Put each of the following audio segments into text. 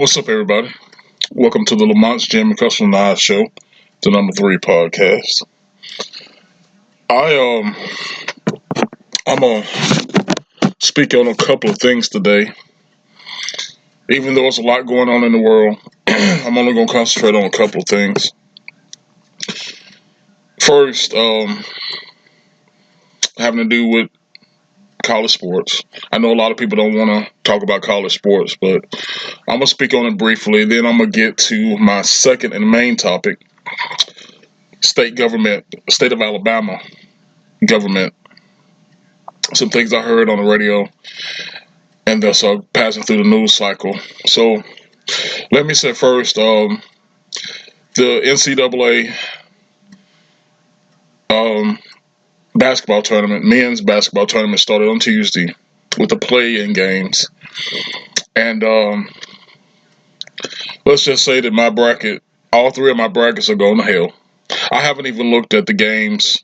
What's up, everybody? Welcome to the Lamonts G CKs show, the number 3 podcast. I I'm gonna speak on a couple of things today. Even though there's a lot going on in the world, I'm only gonna concentrate on a couple of things. First, having to do with college sports. I know a lot of people don't want to talk about college sports, but I'm gonna speak on it briefly. Then I'm gonna get to my second and main topic: state government, state of Alabama government. Some things I heard on the radio, and that's passing through the news cycle. So let me say first, the NCAA um, basketball tournament, men's basketball tournament, started on Tuesday with the play-in games, and let's just say that my bracket, all three of my brackets are going to hell. I haven't even looked at the games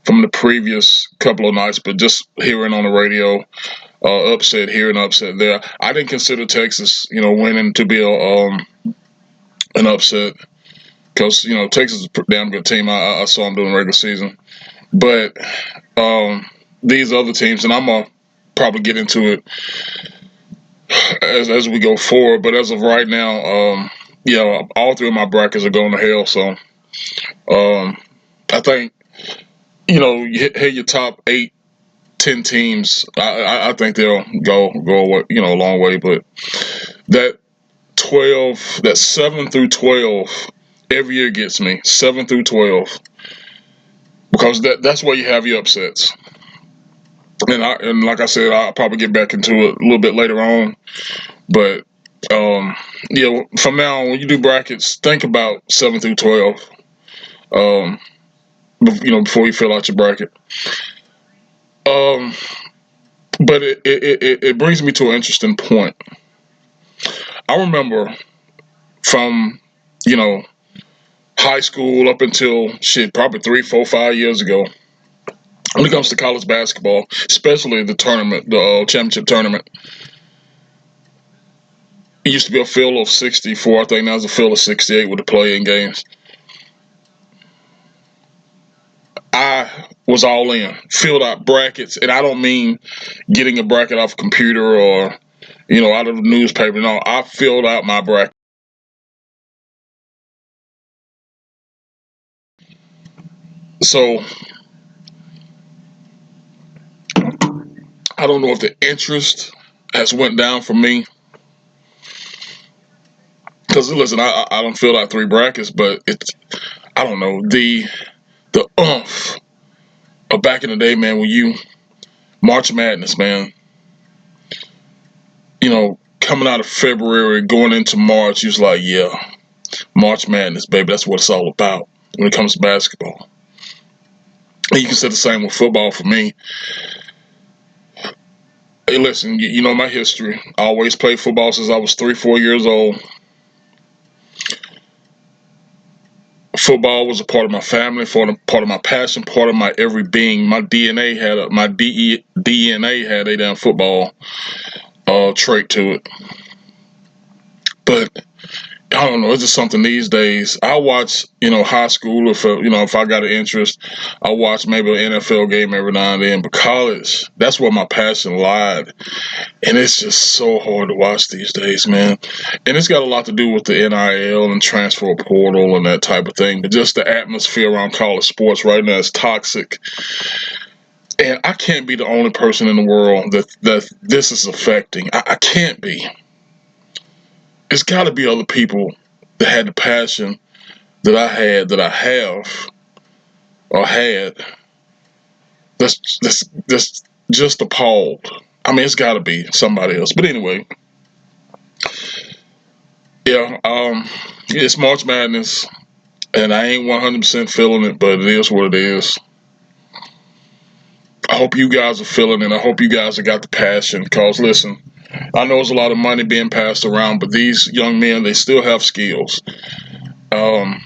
from the previous couple of nights, but just hearing on the radio, upset here and upset there. I didn't consider Texas, winning to be an upset because Texas is a damn good team. I saw them during the regular season, but these other teams, and I'm gonna probably get into it as we go forward. But as of right now, all three of my brackets are going to hell. So I think you hit your top 8, 10 teams. I think they'll go away, a long way. But that 7 through 12 every year gets me, 7 through 12, because that's where you have your upsets. And like I said, I'll probably get back into it a little bit later on. But from now on, when you do brackets, think about 7 through 12. Before you fill out your bracket. But it brings me to an interesting point. I remember from high school up until probably 3, 4, 5 years ago. When it comes to college basketball, especially the tournament, the championship tournament, it used to be a field of 64. I think now it's a field of 68 with the play-in games. I was all in, filled out brackets, and I don't mean getting a bracket off a computer or out of the newspaper. No, I filled out my bracket. So I don't know if the interest has went down for me. Because listen, I don't fill out 3 brackets, but I don't know, the oomph of back in the day, man, when you March Madness, man. Coming out of February, going into March, you was like, yeah, March Madness, baby, that's what it's all about when it comes to basketball. And you can say the same with football for me. Hey, listen, you know my history. I always played football since I was 3, 4 years old. Football was a part of my family, part of my passion, part of my every being. My DNA had a damn football trait to it. But I don't know. It's just something these days. I watch, high school. If I got an interest, I watch maybe an NFL game every now and then. But college, that's where my passion lied, and it's just so hard to watch these days, man. And it's got a lot to do with the NIL and transfer portal and that type of thing. But just the atmosphere around college sports right now is toxic. And I can't be the only person in the world that this is affecting. I can't be. It's got to be other people that had the passion that I had, that I have, or had. That's just appalled. I mean, it's got to be somebody else. But anyway, it's March Madness, and I ain't 100% feeling it, but it is what it is. I hope you guys are feeling it. I hope you guys have got the passion. Because listen, I know there's a lot of money being passed around, but these young men, they still have skills. If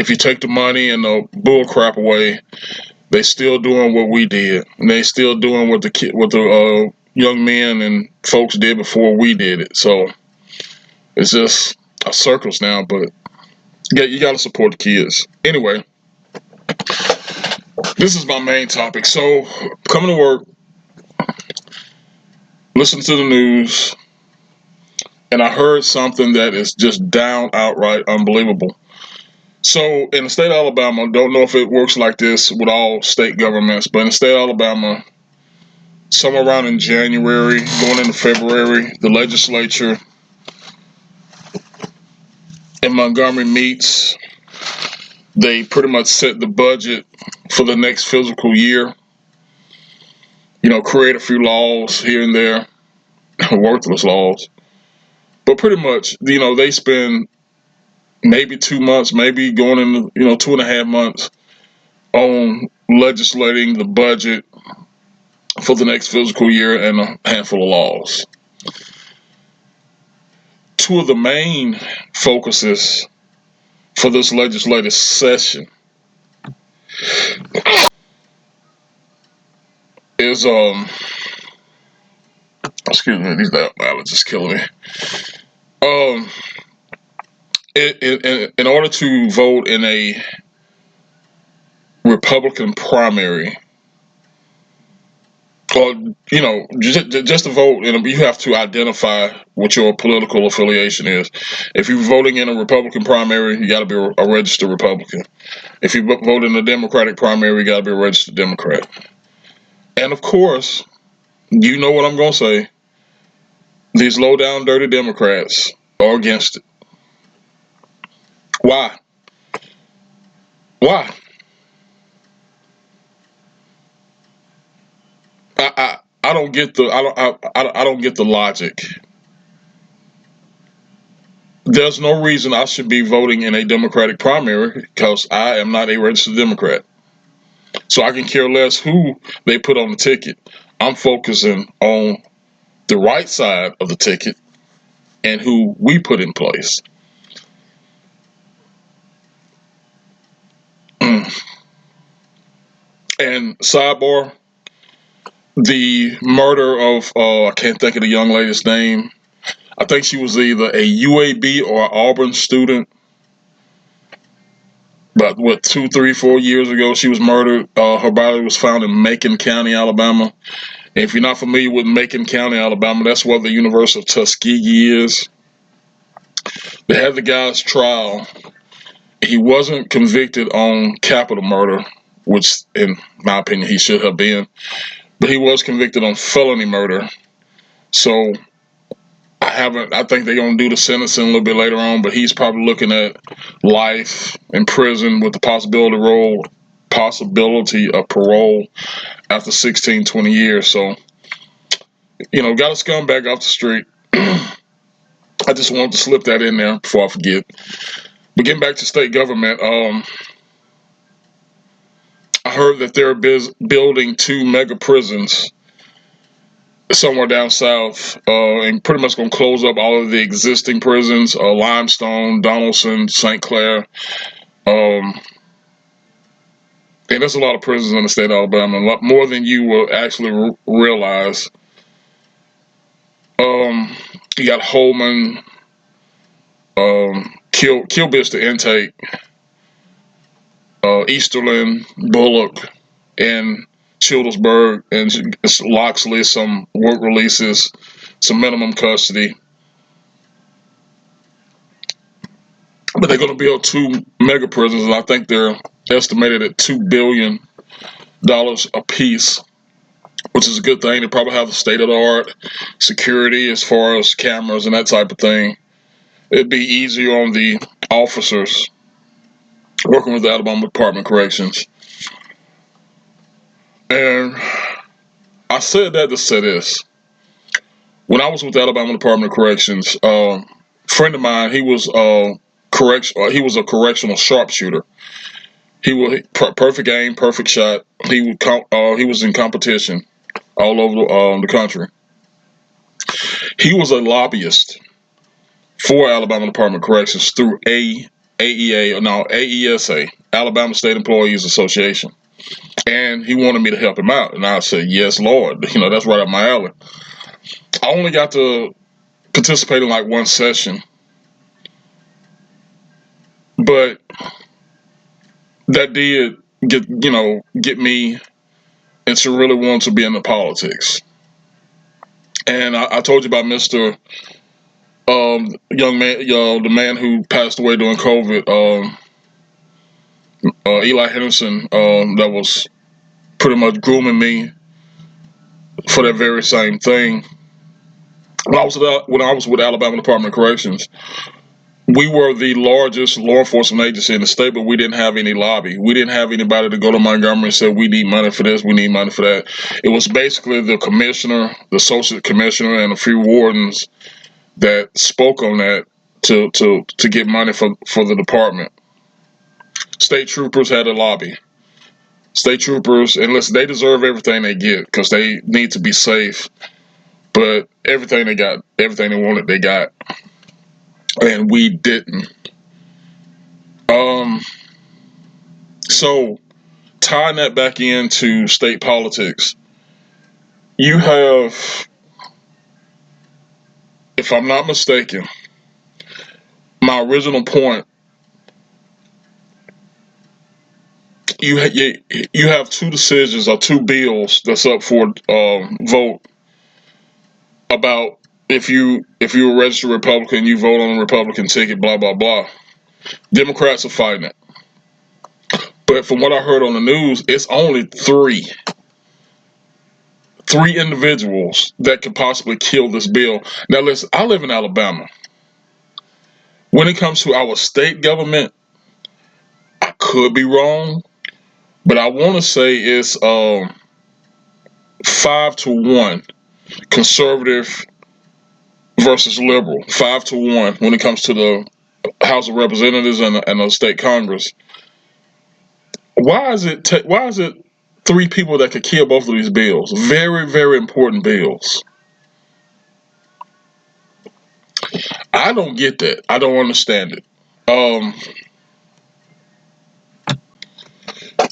you take the money and the bull crap away, they still doing what we did, and they still doing what the young men and folks did before we did it. So it's just circles now, but yeah, you got to support the kids. Anyway, this is my main topic. So coming to work, listen to the news, and I heard something that is just down outright unbelievable. So in the state of Alabama, don't know if it works like this with all state governments, but in the state of Alabama, somewhere around in January, going into February, the legislature in Montgomery meets. They pretty much set the budget for the next fiscal year. Create a few laws here and there, worthless laws. But pretty much, they spend maybe 2 months, maybe going into, 2.5 months on legislating the budget for the next fiscal year and a handful of laws. Two of the main focuses for this legislative session is excuse me, these allergies killing me. Um, in order to vote in a Republican primary, or just to vote, you have to identify what your political affiliation is. If you're voting in a Republican primary, you got to be a registered Republican. If you vote in a Democratic primary, you got to be a registered Democrat. And of course, you know what I'm going to say. These low down, dirty Democrats are against it. Why? Why? I don't get the I don't get the logic. There's no reason I should be voting in a Democratic primary because I am not a registered Democrat. So I can care less who they put on the ticket. I'm focusing on the right side of the ticket and who we put in place. And sidebar, the murder of I can't think of the young lady's name. I think she was either a UAB or Auburn student. About 2, 3, 4 years ago, she was murdered. Her body was found in Macon County, Alabama. And if you're not familiar with Macon County, Alabama, that's where the University of Tuskegee is. They had the guy's trial. He wasn't convicted on capital murder, which, in my opinion, he should have been. But he was convicted on felony murder. So I think they're going to do the sentencing a little bit later on, but he's probably looking at life in prison with the possibility of parole after 16, 20 years. So, got a scumbag off the street. I just wanted to slip that in there before I forget. But getting back to state government, I heard that they're building 2 mega prisons somewhere down south, and pretty much going to close up all of the existing prisons, Limestone, Donaldson, St. Clair. And there's a lot of prisons in the state of Alabama, a lot more than you will actually realize. You got Holman, Kill Bista Intake, Easterlin, Bullock, and Childersburg, and Loxley, some work releases, some minimum custody. But they're going to build 2 mega prisons, and I think they're estimated at $2 billion a piece, which is a good thing. They probably have the state of the art security as far as cameras and that type of thing. It'd be easier on the officers working with the Alabama Department of Corrections. And I said that to say this. When I was with the Alabama Department of Corrections, a friend of mine, he was a correctional sharpshooter. He was perfect aim, perfect shot. He was in competition all over the country. He was a lobbyist for Alabama Department of Corrections through AESA, Alabama State Employees Association. And he wanted me to help him out. And I said, yes, Lord. That's right up my alley. I only got to participate in like one session, but that did get me into really wanting to be into politics. And I told you about Mr. Young man, the man who passed away during COVID, Eli Henderson, that was pretty much grooming me for that very same thing. When I was with Alabama Department of Corrections, we were the largest law enforcement agency in the state, but we didn't have any lobby. We didn't have anybody to go to Montgomery and say, we need money for this, we need money for that. It was basically the commissioner, the associate commissioner, and a few wardens that spoke on that to get money for the department. State troopers had a lobby. State troopers, and listen, they deserve everything they get because they need to be safe. But everything they wanted, they got, and we didn't. So tying that back into state politics, you have, if I'm not mistaken, my original point. You have two decisions or two bills that's up for vote about if you're a registered Republican, you vote on a Republican ticket, blah blah blah. Democrats are fighting it, but from what I heard on the news, it's only three individuals that could possibly kill this bill. Now listen, I live in Alabama. When it comes to our state government, I could be wrong, but I want to say it's 5-1 conservative versus liberal, 5-1 when it comes to the House of Representatives and the state Congress. Why is it three people that could kill both of these bills? Very, very important bills. I don't get that. I don't understand it. Um,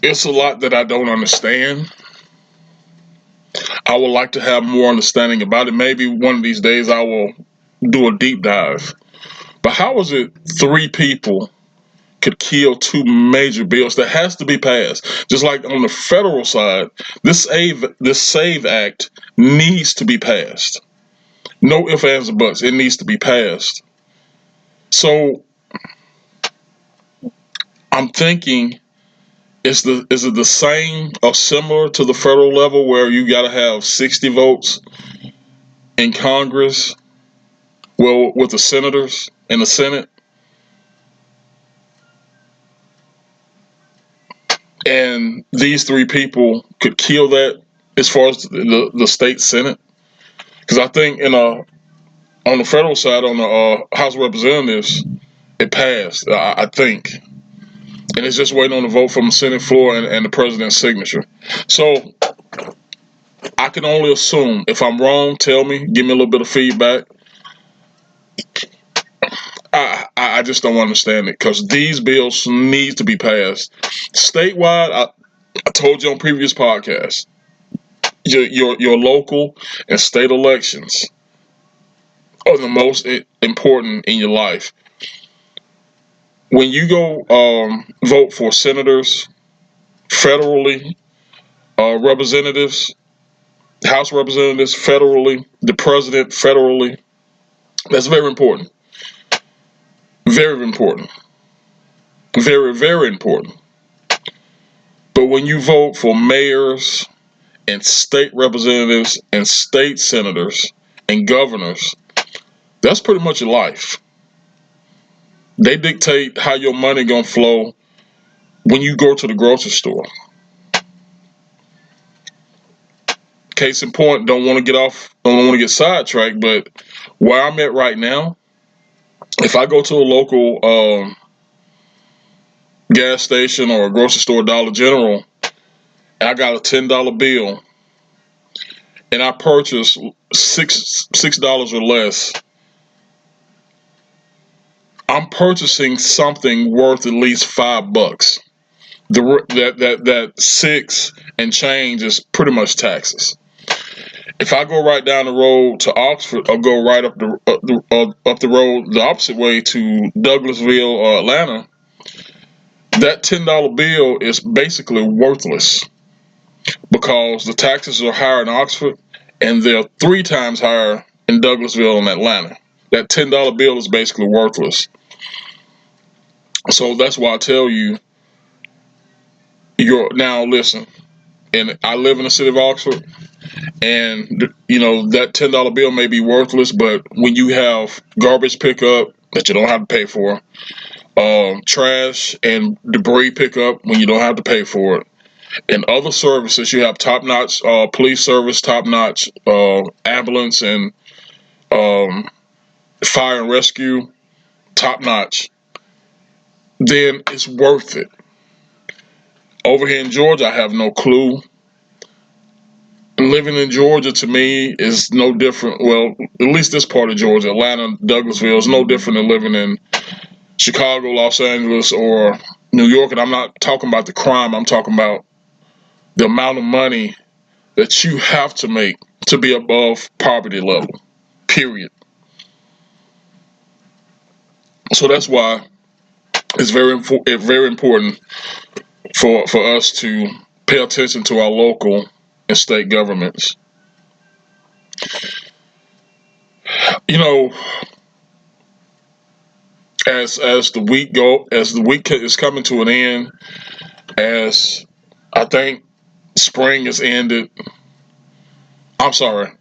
it's a lot that I don't understand. I would like to have more understanding about it. Maybe one of these days I will do a deep dive. But how is it three people could kill two major bills that has to be passed? Just like on the federal side, this SAVE Act needs to be passed. No ifs, ands, or buts. It needs to be passed. So I'm thinking, is it the same or similar to the federal level where you got to have 60 votes in Congress? Well, with the senators in the Senate, and these three people could kill that as far as the state Senate. Because I think on the federal side, on the House of Representatives, it passed. I think, and it's just waiting on the vote from the Senate floor and the president's signature. So I can only assume. If I'm wrong, tell me. Give me a little bit of feedback. I just don't understand it because these bills need to be passed statewide. I told you on previous podcasts, your local and state elections are the most important in your life. When you go vote for senators federally, representatives, House representatives federally, the president federally, that's very important. Very important. Very, very important. But when you vote for mayors and state representatives and state senators and governors, that's pretty much your life. They dictate how your money gonna flow when you go to the grocery store. Case in point, don't want to get sidetracked, but where I'm at right now, if I go to a local gas station or a grocery store, Dollar General, and I got a $10 bill, and I purchase $6 or less, I'm purchasing something worth at least $5. that six and change is pretty much taxes. If I go right down the road to Oxford, or go right up the road the opposite way to Douglasville or Atlanta, that $10 bill is basically worthless because the taxes are higher in Oxford and they're three times higher in Douglasville and Atlanta. That $10 bill is basically worthless. So that's why I tell you, you're now listen. And I live in the city of Oxford, and that $10 bill may be worthless, but when you have garbage pickup that you don't have to pay for, trash and debris pickup when you don't have to pay for it, and other services, you have top-notch police service, top-notch ambulance and fire and rescue, top-notch, then it's worth it. Over here in Georgia, I have no clue. Living in Georgia to me is no different. Well, at least this part of Georgia, Atlanta, Douglasville, is no different than living in Chicago, Los Angeles, or New York. And I'm not talking about the crime. I'm talking about the amount of money that you have to make to be above poverty level, period. So that's why it's very important for us to pay attention to our local and state governments. You know, as the week is coming to an end, as I think spring has ended. I'm sorry,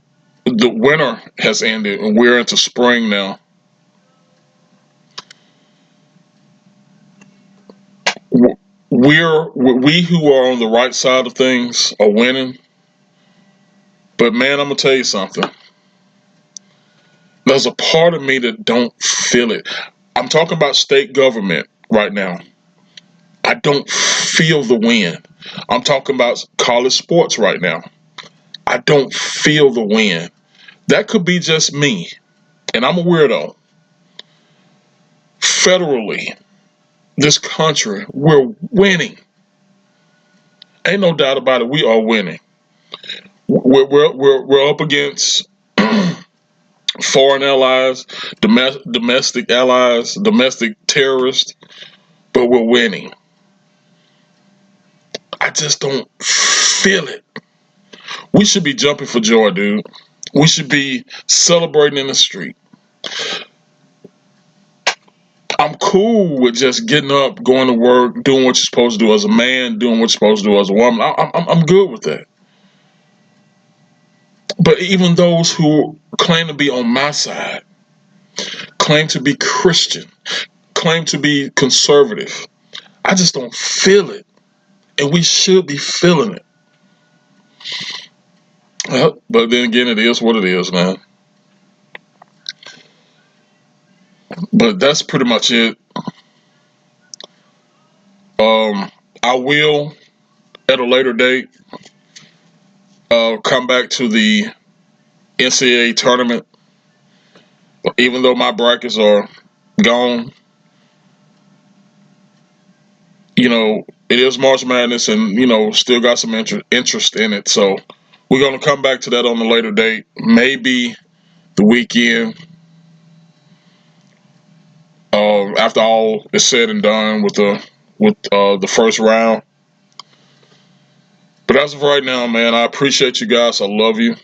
the winter has ended and we're into spring now. We who are on the right side of things are winning. But man, I'm gonna tell you something. There's a part of me that don't feel it. I'm talking about state government right now. I don't feel the win. I'm talking about college sports right now. I don't feel the win. That could be just me, and I'm a weirdo. Federally, this country, we're winning. Ain't no doubt about it. We are winning. We're up against foreign allies, domestic allies, domestic terrorists, but we're winning. I just don't feel it. We should be jumping for joy, dude. We should be celebrating in the street. I'm cool with just getting up, going to work, doing what you're supposed to do as a man, doing what you're supposed to do as a woman. I'm good with that. But even those who claim to be on my side, claim to be Christian, claim to be conservative, I just don't feel it. And we should be feeling it. But then again, it is what it is, man. But that's pretty much it. I will, at a later date, come back to the NCAA tournament. Even though my brackets are gone, it is March Madness, and still got some interest in it. So we're gonna come back to that on a later date, maybe the weekend, after all is said and done with the first round. But as of right now, man, I appreciate you guys. I love you.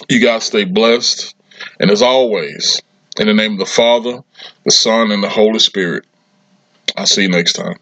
You guys stay blessed, and as always, in the name of the Father, the Son, and the Holy Spirit. I'll see you next time.